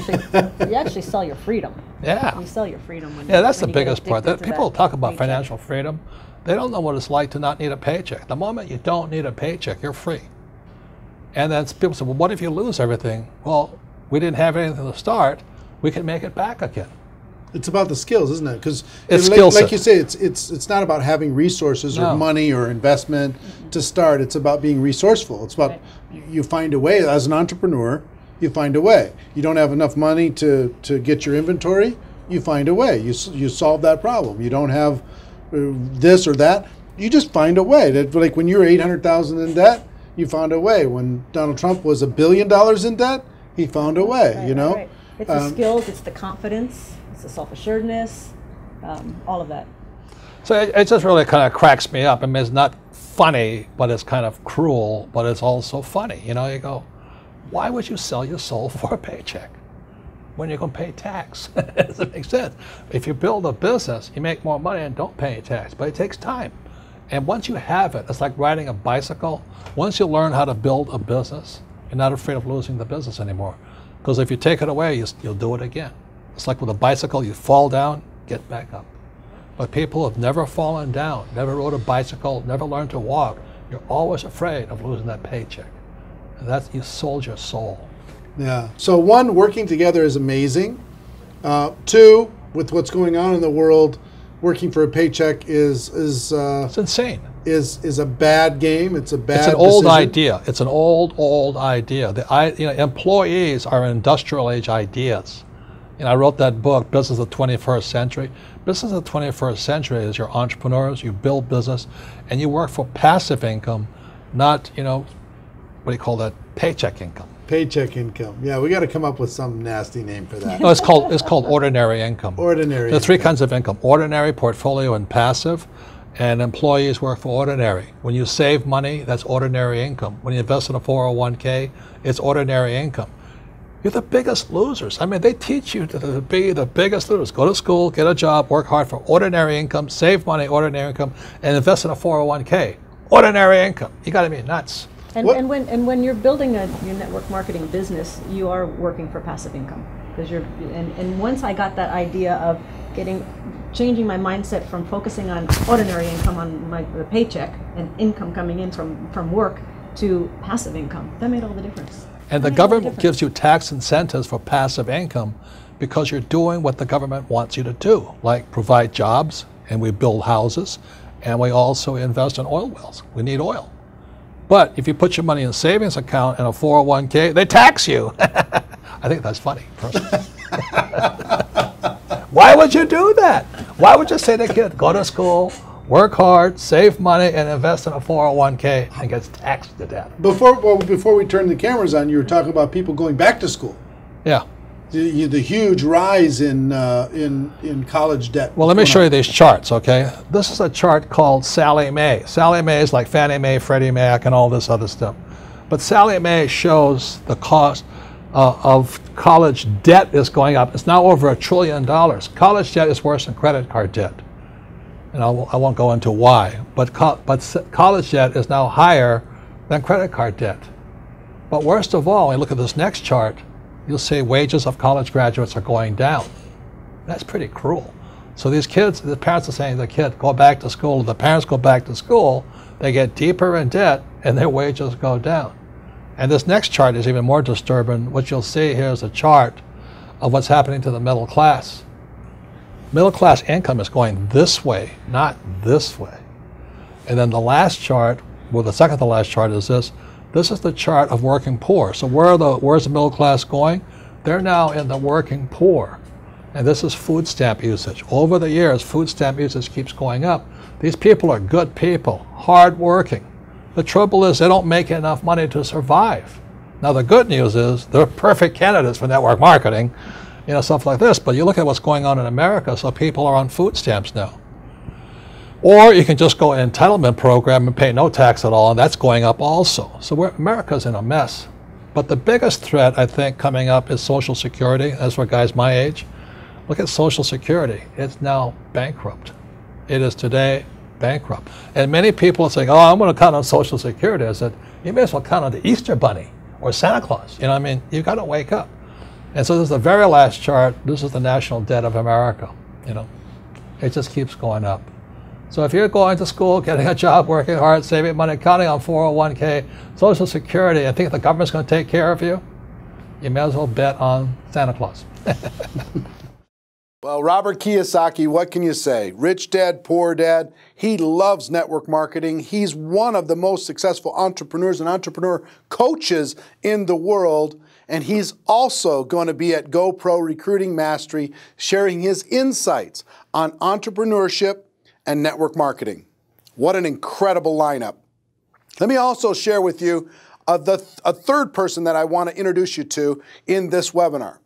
actually sell your freedom. Yeah. You sell your freedom when that's when the you get biggest part. addicted to People that talk about paycheck. financial freedom. They don't know what it's like to not need a paycheck. The moment you don't need a paycheck, you're free. And then people say, well, what if you lose everything? Well, we didn't have anything to start. We can make it back again. It's about the skills, isn't it? Because like you say, it's not about having resources or money or investment to start. It's about being resourceful. It's about you find a way as an entrepreneur. You find a way. You don't have enough money to get your inventory. You find a way. You solve that problem. You don't have this or that. You just find a way. Like when you were $800,000 in debt, you found a way. When Donald Trump was $1 billion in debt, he found a way. Right. It's the skills. It's the confidence. It's the self-assuredness. All of that. So it just really kind of cracks me up. I mean, it's not funny, but it's kind of cruel, but it's also funny. You go, why would you sell your soul for a paycheck when you're going to pay tax? It doesn't make sense. If you build a business, you make more money and don't pay tax, but it takes time. And once you have it, it's like riding a bicycle. Once you learn how to build a business, you're not afraid of losing the business anymore. Because if you take it away, you'll do it again. It's like with a bicycle, you fall down, get back up. But people have never fallen down, never rode a bicycle, never learned to walk. You're always afraid of losing that paycheck. And you sold your soul. Yeah. So one, working together is amazing. Two, with what's going on in the world, working for a paycheck is it's insane. Is a bad game. It's a bad. It's an old idea. It's an old idea. Employees are industrial age ideas. I wrote that book, Business of the 21st Century. Business of the 21st Century is your entrepreneurs. You build business, and you work for passive income, not what do you call that? Paycheck income. Paycheck income. Yeah, we got to come up with some nasty name for that. No, it's called ordinary income. Ordinary. There are three kinds of income: ordinary, portfolio, and passive. And employees work for ordinary. When you save money, that's ordinary income. When you invest in a 401k, it's ordinary income. you're the biggest losers. I mean, they teach you to be the biggest losers. Go to school, get a job, work hard for ordinary income, save money, ordinary income, and invest in a 401k. Ordinary income. You got to be nuts. And when you're building your network marketing business, you are working for passive income, because and once I got that idea of changing my mindset from focusing on ordinary income on the paycheck and income coming in from work to passive income, that made all the difference. And the government gives you tax incentives for passive income because you're doing what the government wants you to do, like provide jobs, and we build houses, and we also invest in oil wells. We need oil. But if you put your money in a savings account and a 401k, they tax you. I think that's funny, personally. Why would you do that? Why would you say to a kid, go to school, work hard, save money, and invest in a 401k and gets taxed to death? Before we turn the cameras on, you were talking about people going back to school. Yeah. The huge rise in college debt. Well, let me show you these charts, okay? This is a chart called Sallie Mae. Sallie Mae is like Fannie Mae, Freddie Mac, and all this other stuff. But Sallie Mae shows the cost of college debt is going up. It's now over $1 trillion. College debt is worse than credit card debt. And I won't go into why, but college debt is now higher than credit card debt. But worst of all, when you look at this next chart, you'll see wages of college graduates are going down. That's pretty cruel. So these kids, the parents are saying to the kid, go back to school. The parents go back to school, they get deeper in debt, and their wages go down. And this next chart is even more disturbing. What you'll see here is a chart of what's happening to the middle class. Middle class income is going this way, not this way. And then the last chart, well, the second to last chart is this. This is the chart of working poor. So where's the middle class going? They're now in the working poor. And this is food stamp usage. Over the years, food stamp usage keeps going up. These people are good people, hard-working. The trouble is they don't make enough money to survive. Now the good news is they're perfect candidates for network marketing, stuff like this. But you look at what's going on in America, so people are on food stamps now. Or you can just go entitlement program and pay no tax at all, and that's going up also. So America's in a mess. But the biggest threat, I think, coming up is Social Security. That's for guys my age. Look at Social Security. It's now bankrupt. It is today bankrupt. And many people are saying, oh, I'm going to count on Social Security. I said, you may as well count on the Easter Bunny or Santa Claus. You've got to wake up. And so this is the very last chart. This is the national debt of America. It just keeps going up. So if you're going to school, getting a job, working hard, saving money, counting on 401k, Social Security, and think the government's going to take care of you, you may as well bet on Santa Claus. Well, Robert Kiyosaki, what can you say? Rich dad, poor dad. He loves network marketing. He's one of the most successful entrepreneurs and entrepreneur coaches in the world. And he's also going to be at GoPro Recruiting Mastery sharing his insights on entrepreneurship and network marketing. What an incredible lineup. Let me also share with you a third person that I want to introduce you to in this webinar.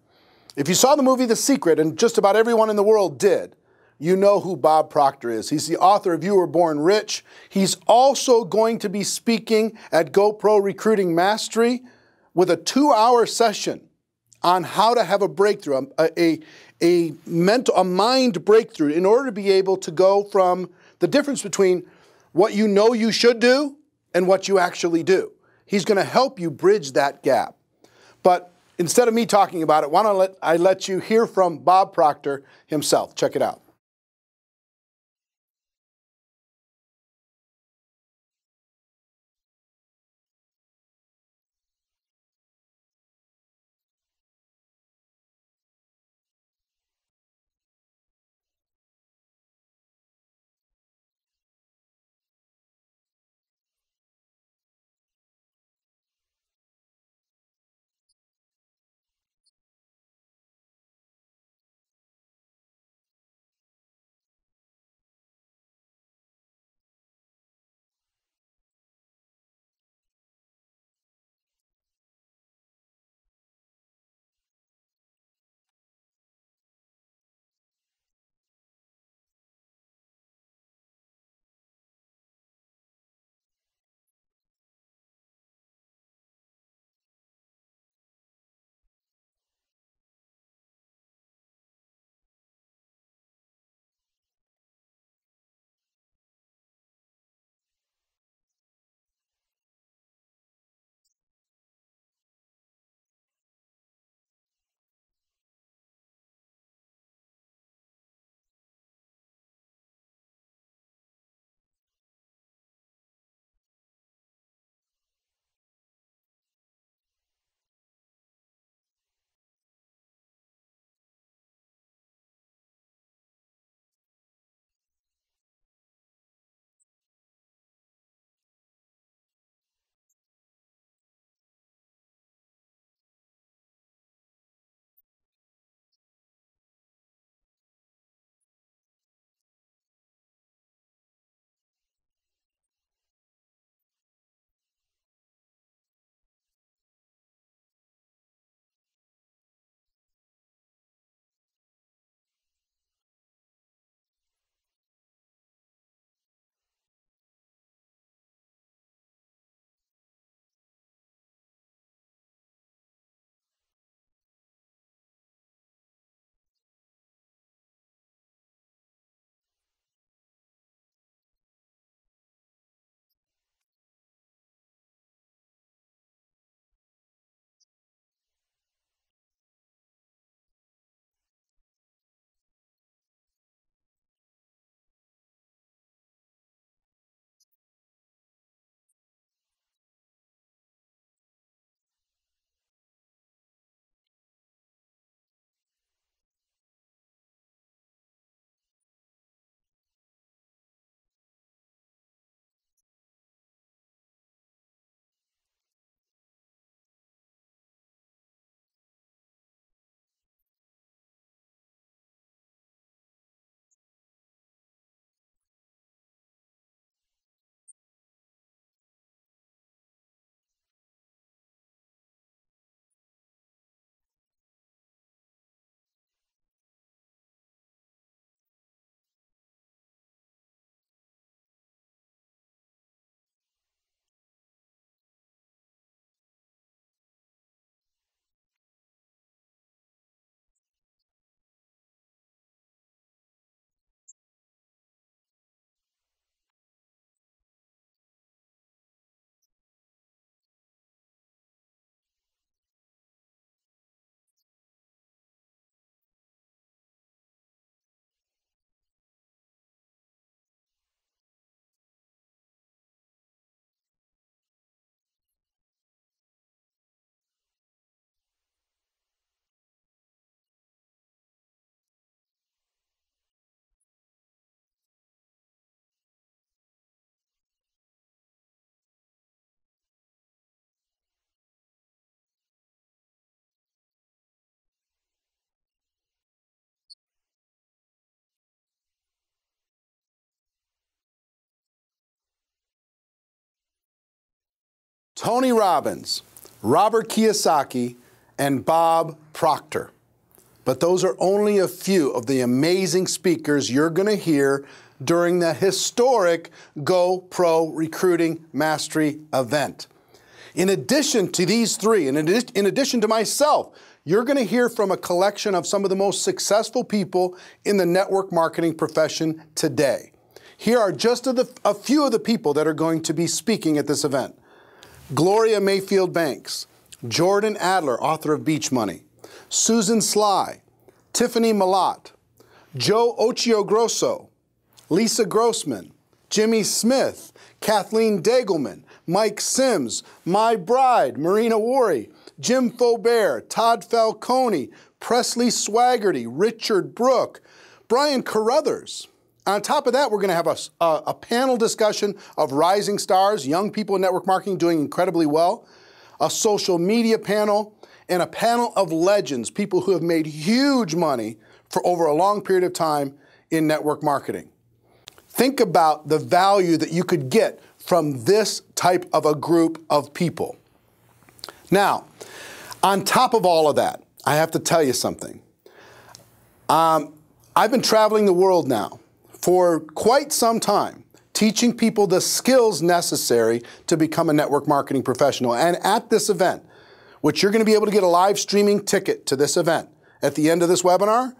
If you saw the movie The Secret, and just about everyone in the world did, you know who Bob Proctor is. He's the author of You Were Born Rich. He's also going to be speaking at GoPro Recruiting Mastery with a 2-hour session on how to have a breakthrough, a mind breakthrough in order to be able to go from the difference between what you know you should do and what you actually do. He's going to help you bridge that gap. But instead of me talking about it, why don't I let you hear from Bob Proctor himself. Check it out. Tony Robbins, Robert Kiyosaki, and Bob Proctor. But those are only a few of the amazing speakers you're going to hear during the historic Go Pro Recruiting Mastery event. In addition to these three, and in addition to myself, you're going to hear from a collection of some of the most successful people in the network marketing profession today. Here are just a few of the people that are going to be speaking at this event. Gloria Mayfield Banks, Jordan Adler, author of Beach Money, Susan Sly, Tiffany Malott, Joe Occhiogrosso, Lisa Grossman, Jimmy Smith, Kathleen Dagelman, Mike Sims, My Bride, Marina Worre, Jim Faubert, Todd Falcone, Presley Swaggerty, Richard Brooke, Brian Carruthers. On top of that, we're going to have a panel discussion of rising stars, young people in network marketing doing incredibly well, a social media panel, and a panel of legends, people who have made huge money for over a long period of time in network marketing. Think about the value that you could get from this type of a group of people. Now, on top of all of that, I have to tell you something. I've been traveling the world now for quite some time, teaching people the skills necessary to become a network marketing professional. And at this event, which you're going to be able to get a live streaming ticket to this event at the end of this webinar,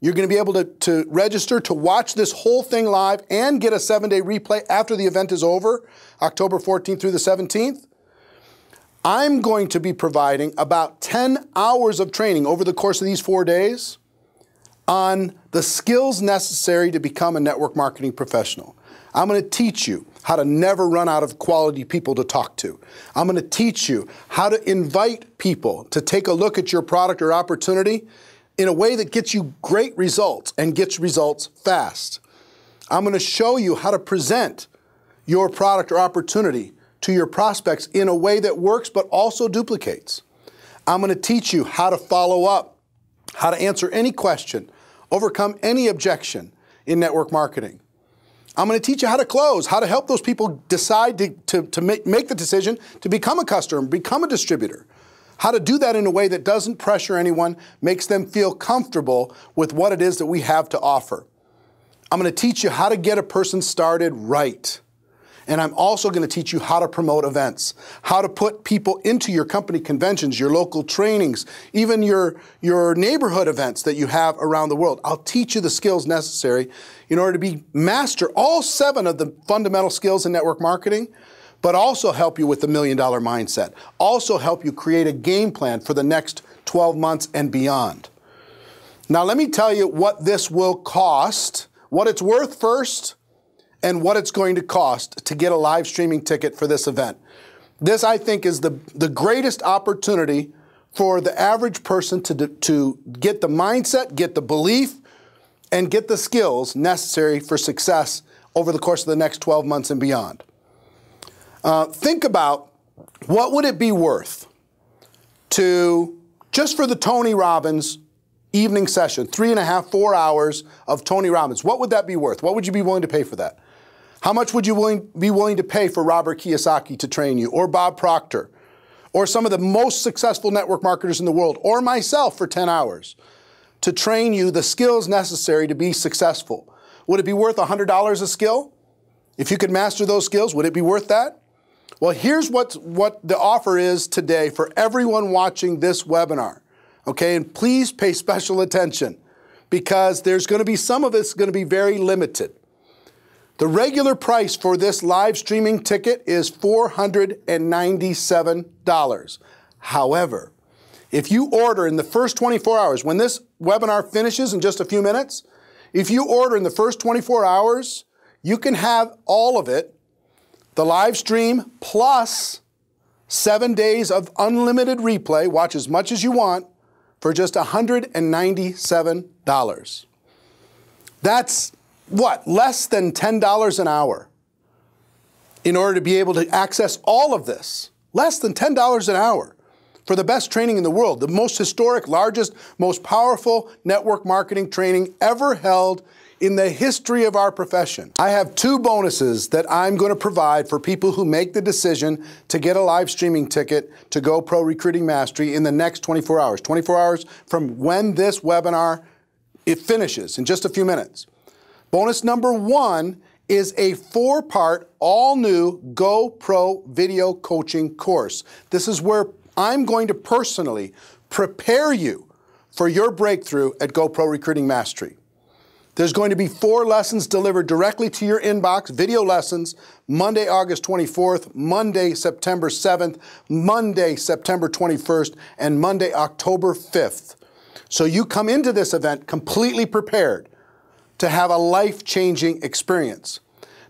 you're going to be able to register to watch this whole thing live and get a 7-day replay after the event is over, October 14th through the 17th. I'm going to be providing about 10 hours of training over the course of these 4 days on the skills necessary to become a network marketing professional. I'm going to teach you how to never run out of quality people to talk to. I'm going to teach you how to invite people to take a look at your product or opportunity in a way that gets you great results and gets results fast. I'm going to show you how to present your product or opportunity to your prospects in a way that works but also duplicates. I'm going to teach you how to follow up, how to answer any question, overcome any objection in network marketing. I'm going to teach you how to close, how to help those people decide to make the decision to become a customer, become a distributor. How to do that in a way that doesn't pressure anyone, makes them feel comfortable with what it is that we have to offer. I'm going to teach you how to get a person started right. And I'm also going to teach you how to promote events, how to put people into your company conventions, your local trainings, even your neighborhood events that you have around the world. I'll teach you the skills necessary in order to master all 7 of the fundamental skills in network marketing, but also help you with the $1 million mindset. Also help you create a game plan for the next 12 months and beyond. Now let me tell you what this will cost, what it's worth first, and what it's going to cost to get a live streaming ticket for this event. This, I think, is the greatest opportunity for the average person to get the mindset, get the belief, and get the skills necessary for success over the course of the next 12 months and beyond. Think about what would it be worth to, just for the Tony Robbins evening session, 3.5, 4 hours of Tony Robbins, what would that be worth? What would you be willing to pay for that? How much would you be willing to pay for Robert Kiyosaki to train you, or Bob Proctor, or some of the most successful network marketers in the world, or myself for 10 hours to train you the skills necessary to be successful? Would it be worth $100 a skill? If you could master those skills, would it be worth that? Well, here's what the offer is today for everyone watching this webinar. Okay, and please pay special attention because there's going to be some of it's going to be very limited. The regular price for this live streaming ticket is $497. However, if you order in the first 24 hours, when this webinar finishes in just a few minutes, if you order in the first 24 hours, you can have all of it, the live stream plus 7 days of unlimited replay, watch as much as you want, for just $197. That's what? Less than $10 an hour in order to be able to access all of this. Less than $10 an hour for the best training in the world, the most historic, largest, most powerful network marketing training ever held in the history of our profession. I have 2 bonuses that I'm going to provide for people who make the decision to get a live streaming ticket to GoPro Recruiting Mastery in the next 24 hours. 24 hours from when this webinar it finishes in just a few minutes. Bonus number 1 is a 4-part, all-new GoPro video coaching course. This is where I'm going to personally prepare you for your breakthrough at GoPro Recruiting Mastery. There's going to be 4 lessons delivered directly to your inbox, video lessons, Monday, August 24th, Monday, September 7th, Monday, September 21st, and Monday, October 5th. So you come into this event completely prepared to have a life-changing experience.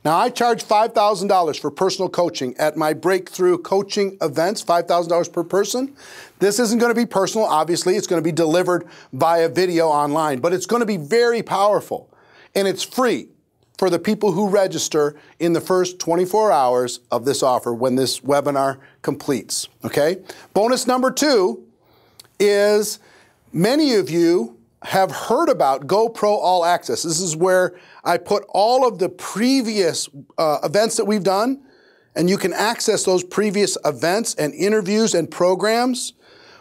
Now, I charge $5,000 for personal coaching at my breakthrough coaching events, $5,000 per person. This isn't going to be personal, obviously. It's going to be delivered via video online, but it's going to be very powerful. And it's free for the people who register in the first 24 hours of this offer when this webinar completes, okay? Bonus number 2 is many of you have heard about GoPro All Access. This is where I put all of the previous events that we've done, and you can access those previous events and interviews and programs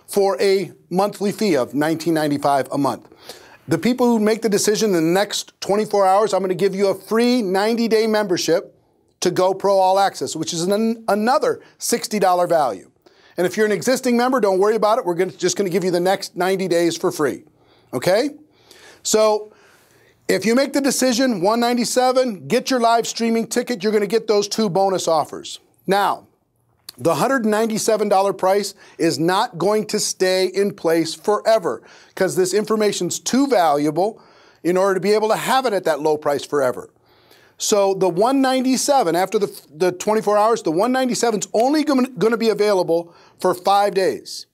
for a monthly fee of $19.95 a month. The people who make the decision in the next 24 hours, I'm going to give you a free 90-day membership to GoPro All Access, which is another $60 value. And if you're an existing member, don't worry about it. We're just going to give you the next 90 days for free. Okay? So if you make the decision, $197, get your live streaming ticket, you're going to get those 2 bonus offers. Now, the $197 price is not going to stay in place forever because this information's too valuable in order to be able to have it at that low price forever. So the $197, after the 24 hours, the $197 is only going to be available for 5 days.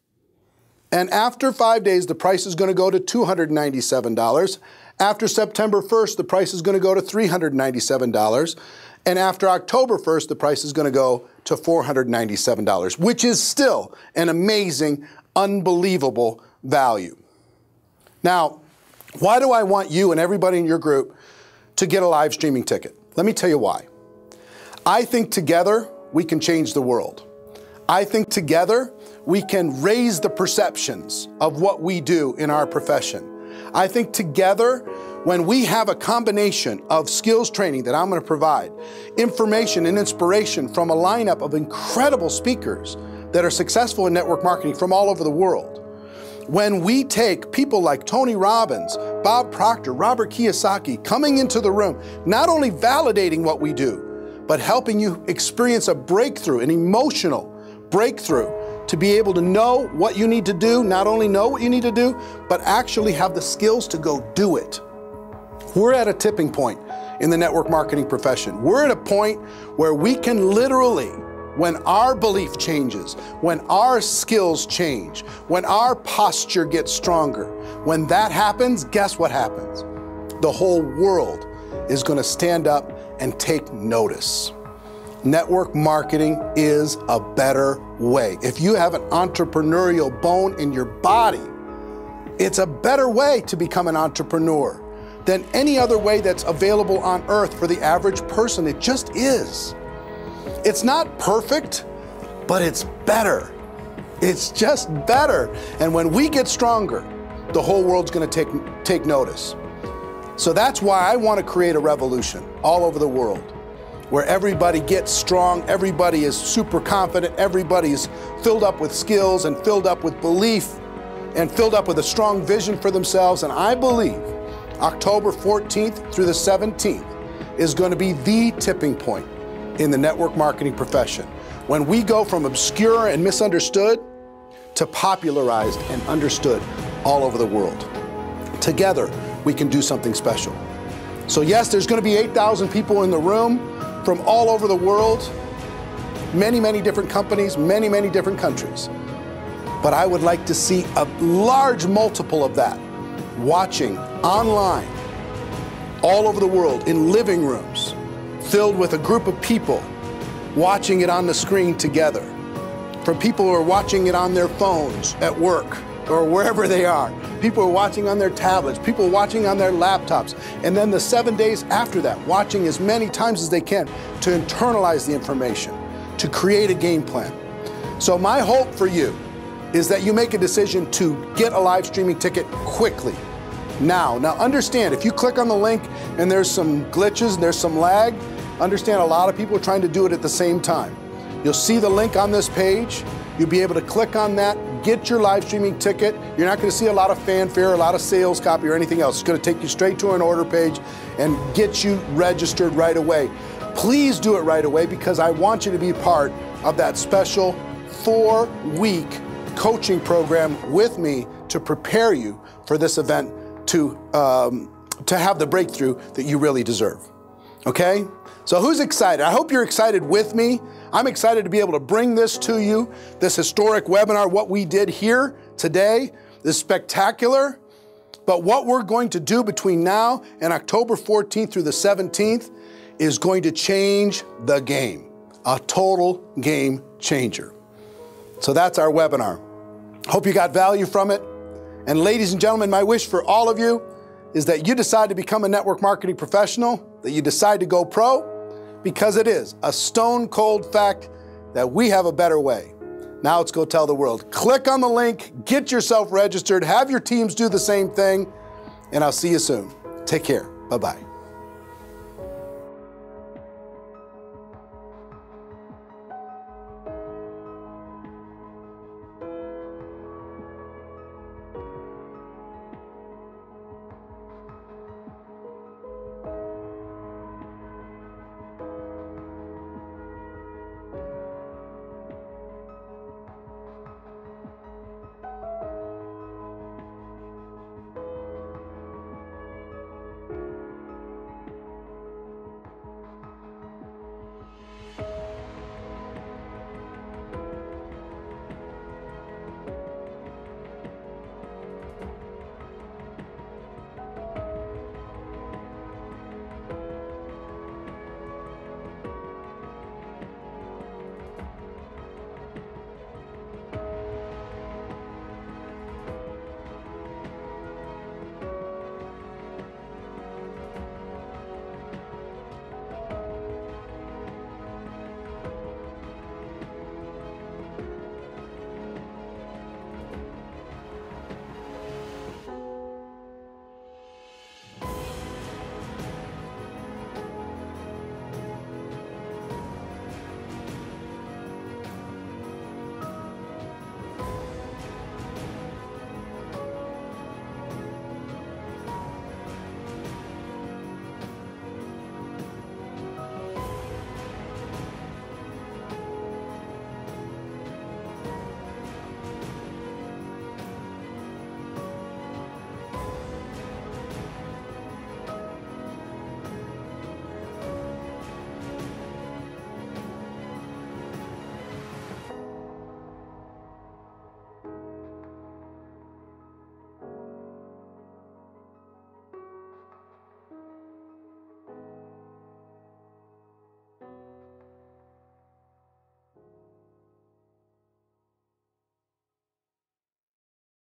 And after 5 days, the price is going to go to $297. After September 1st, the price is going to go to $397. And after October 1st, the price is going to go to $497, which is still an amazing, unbelievable value. Now, why do I want you and everybody in your group to get a live streaming ticket? Let me tell you why. I think together we can change the world. I think together we can raise the perceptions of what we do in our profession. I think together, when we have a combination of skills training that I'm going to provide, information and inspiration from a lineup of incredible speakers that are successful in network marketing from all over the world, when we take people like Tony Robbins, Bob Proctor, Robert Kiyosaki coming into the room, not only validating what we do, but helping you experience a breakthrough, an emotional breakthrough, to be able to know what you need to do, not only know what you need to do, but actually have the skills to go do it. We're at a tipping point in the network marketing profession. We're at a point where we can literally, when our belief changes, when our skills change, when our posture gets stronger, when that happens, guess what happens? The whole world is going to stand up and take notice. Network marketing is a better way. If you have an entrepreneurial bone in your body, it's a better way to become an entrepreneur than any other way that's available on earth for the average person. It just is. It's not perfect, but it's better. It's just better. And when we get stronger, the whole world's going to take notice. So that's why I want to create a revolution all over the world, where everybody gets strong, everybody is super confident, everybody's filled up with skills and filled up with belief and filled up with a strong vision for themselves. And I believe October 14th through the 17th is going to be the tipping point in the network marketing profession, when we go from obscure and misunderstood to popularized and understood all over the world. Together, we can do something special. So yes, there's going to be 8,000 people in the room from all over the world, many, many different companies, many, many different countries. But I would like to see a large multiple of that watching online all over the world in living rooms filled with a group of people watching it on the screen together, from people who are watching it on their phones at work or wherever they are, People are watching on their tablets. People are watching on their laptops. And then the 7 days after that, watching as many times as they can to internalize the information, to create a game plan. So my hope for you is that you make a decision to get a live streaming ticket quickly. Now understand, if you click on the link and there's some glitches, there's some lag, understand a lot of people are trying to do it at the same time. You'll see the link on this page. You'll be able to click on that, get your live streaming ticket. You're not going to see a lot of fanfare, a lot of sales copy or anything else. It's going to take you straight to an order page and get you registered right away. Please do it right away because I want you to be part of that special 4-week coaching program with me to prepare you for this event to have the breakthrough that you really deserve. Okay? So who's excited? I hope you're excited with me. I'm excited to be able to bring this to you, this historic webinar. What we did here today is spectacular, but what we're going to do between now and October 14th through the 17th is going to change the game, a total game changer. So that's our webinar. Hope you got value from it. And ladies and gentlemen, my wish for all of you is that you decide to become a network marketing professional, that you decide to go pro, because it is a stone cold fact that we have a better way. Now let's go tell the world. Click on the link, get yourself registered, have your teams do the same thing, and I'll see you soon. Take care. Bye-bye.